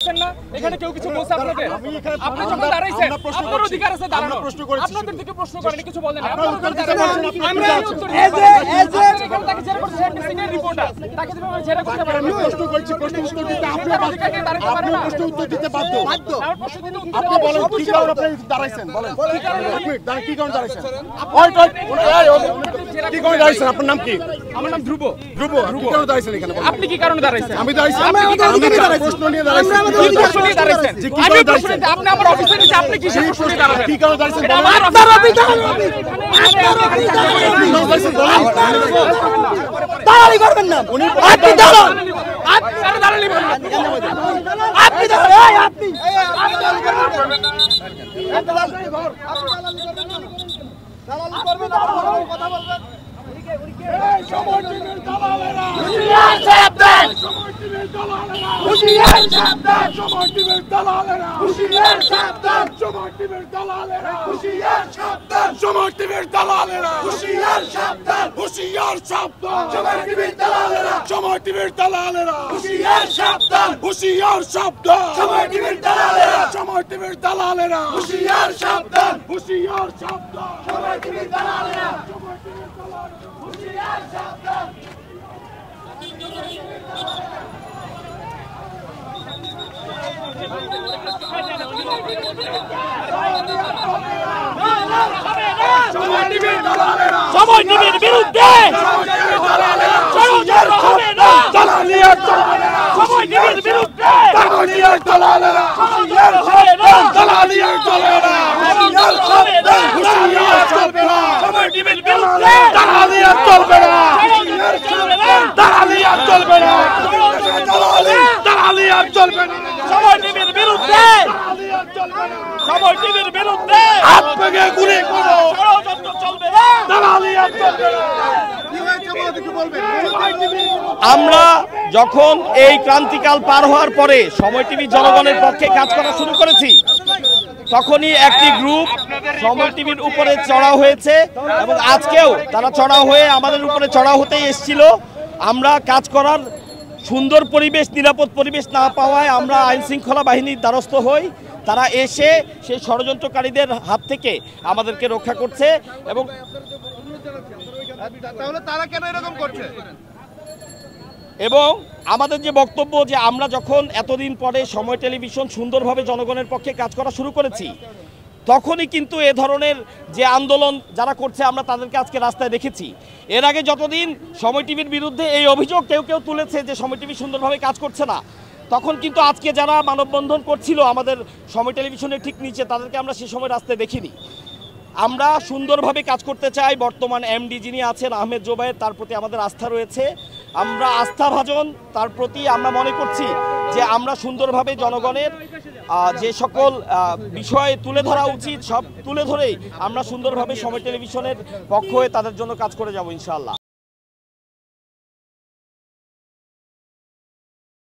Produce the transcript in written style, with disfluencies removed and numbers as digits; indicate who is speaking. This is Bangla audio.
Speaker 1: দেখছেন না এখানে কেউ কিছু বলছে আপনাদের? আপনি যখন দাঁড়াইছেন আপনার অধিকার আছে দাঁড়ানোর। আপনাদের থেকে প্রশ্ন করেন, কিছু বলেন না। আপনারা উত্তর দিতে পারছেন না। আমরা এই উত্তর দিতে পারছি। এখানে তাকে জেরা করছে সিনিয়র রিপোর্টার। তাকে যেভাবে জেরা করতে পারেন।
Speaker 2: আমি প্রশ্ন করছি, প্রশ্ন উত্তর দিতে আপনি বাধ্য। আপনি প্রশ্ন উত্তর দিতে বাধ্য।
Speaker 1: আমার প্রশ্ন দিতে উত্তর
Speaker 2: আপনি বলেন কি কারণে আপনি দাঁড়াইছেন? বলেন কি কারণে? কি কারণে দাঁড়াইছেন? ওই কি কারণে দাঁড়াইছেন? আপনার নাম কি?
Speaker 1: আমার নাম ধ্রুব।
Speaker 2: ধ্রুব, কি কারণে দাঁড়াইছেন এখানে?
Speaker 1: আপনি কি কারণে দাঁড়াইছেন?
Speaker 2: আমি দাঁড়াইছি,
Speaker 1: আমি
Speaker 2: প্রশ্ন নিয়ে দাঁড়াইছি।
Speaker 1: কি প্রশ্ন নিয়ে দাঁড়াইছেন? আমি প্রশ্ন নিতে আপনি আমার অফিসে নিচে আপনি কি প্রশ্ন নিয়ে দাঁড়াবেন?
Speaker 2: কি কারণে দাঁড়াইছেন?
Speaker 1: এটা আমার আপনার অফিস।
Speaker 3: দালালি করবেন না, আপনি দালাল,
Speaker 1: আপনি দালালি করবেন।
Speaker 3: আপনি দালাল, এই আপনি
Speaker 1: করবেন না।
Speaker 3: দালালি করবেন না, কথা বলবেন।
Speaker 2: সমর্থনের দালালেরা,
Speaker 3: হুঁশিয়ার সাবধান,
Speaker 2: সমর্থনের দালালেরা,
Speaker 3: হুঁশিয়ার সাবধান,
Speaker 2: সমর্থনের দালালেরা,
Speaker 3: হুঁশিয়ার সাবধান,
Speaker 2: সমর্থনের দালালেরা,
Speaker 3: হুঁশিয়ার সাবধান,
Speaker 2: সমর্থনের দালালেরা,
Speaker 3: হুঁশিয়ার সাবধান,
Speaker 2: হুঁশিয়ার সাবধান,
Speaker 3: সমর্থনের দালালেরা,
Speaker 2: সমর্থনের দালালেরা,
Speaker 3: হুঁশিয়ার সাবধান,
Speaker 2: হুঁশিয়ার সাবধান,
Speaker 3: সমর্থনের দালালেরা,
Speaker 2: সমর্থনের দালালেরা,
Speaker 3: হুঁশিয়ার সাবধান,
Speaker 2: হুঁশিয়ার সাবধান,
Speaker 3: সমর্থনের দালালেরা,
Speaker 2: সমর্থনের দালালেরা।
Speaker 3: হুঁশিয়ার সাবধান।
Speaker 1: সময় টিভির বিরুদ্ধে ষড়যন্ত্র হবে না। সময় টিভির বিরুদ্ধে ষড়যন্ত্র হবে না। সময় টিভির বিরুদ্ধে
Speaker 2: চলবে না,
Speaker 1: চলবে না।
Speaker 2: দালালি আর চলবে না,
Speaker 1: সময় টিভির বিরুদ্ধে সময় টিভির বিরুদ্ধে
Speaker 2: হাত ভেঙে গুলি করো,
Speaker 1: ষড়যন্ত্র চলবে না।
Speaker 2: দালালি আর চলবে না।
Speaker 4: আমরা যখন এই ক্রান্তিকাল পার হওয়ার পরে সময় টিভি জনগণের পক্ষে কাজ করা শুরু করেছি, তখনই একটি গ্রুপ সময় টিভির উপরে চড়াও হয়েছে এবং আজকেও তারা চড়াও হয়ে আমাদের উপরে চড়াও হতেই এসেছিল। আমরা কাজ করার সুন্দর পরিবেশ, নিরাপদ পরিবেশ না পাওয়ায় আমরা আইন শৃঙ্খলা বাহিনীর দ্বারস্থ হই। তারা এসে সেই ষড়যন্ত্রকারীদের হাত থেকে আমাদেরকে রক্ষা করছে এবং
Speaker 2: তাহলে তারা কেন এরকম করছে?
Speaker 4: এবং আমাদের যে বক্তব্য যে আমরা যখন এতদিন পরে সময় টেলিভিশন সুন্দরভাবে জনগণের পক্ষে কাজ করা শুরু করেছি, তখনই কিন্তু এ ধরনের যে আন্দোলন যারা করছে আমরা তাদেরকে আজকে রাস্তায় দেখেছি। এর আগে যতদিন সময় টিভির বিরুদ্ধে এই অভিযোগ কেউ কেউ তুলেছে যে সময় টিভি সুন্দরভাবে কাজ করছে না, তখন কিন্তু আজকে যারা মানববন্ধন করছিল আমাদের সময় টেলিভিশনের ঠিক নিচে, তাদেরকে আমরা সে সময় রাস্তায় দেখিনি। আমরা সুন্দরভাবে কাজ করতে চাই। বর্তমান এমডি যিনি আছেন আহমেদ জোবায়ের, তার প্রতি আমাদের আস্থা রয়েছে। আমরা আস্থাভাজন তার প্রতি আমরা মনে করছি যে আমরা সুন্দরভাবে জনগণের যে সকল বিষয় তুলে ধরা উচিত সব তুলে ধরেই আমরা সুন্দরভাবে সময় টেলিভিশনের পক্ষ হয়ে তাদের জন্য কাজ করে যাব ইনশাআল্লাহ।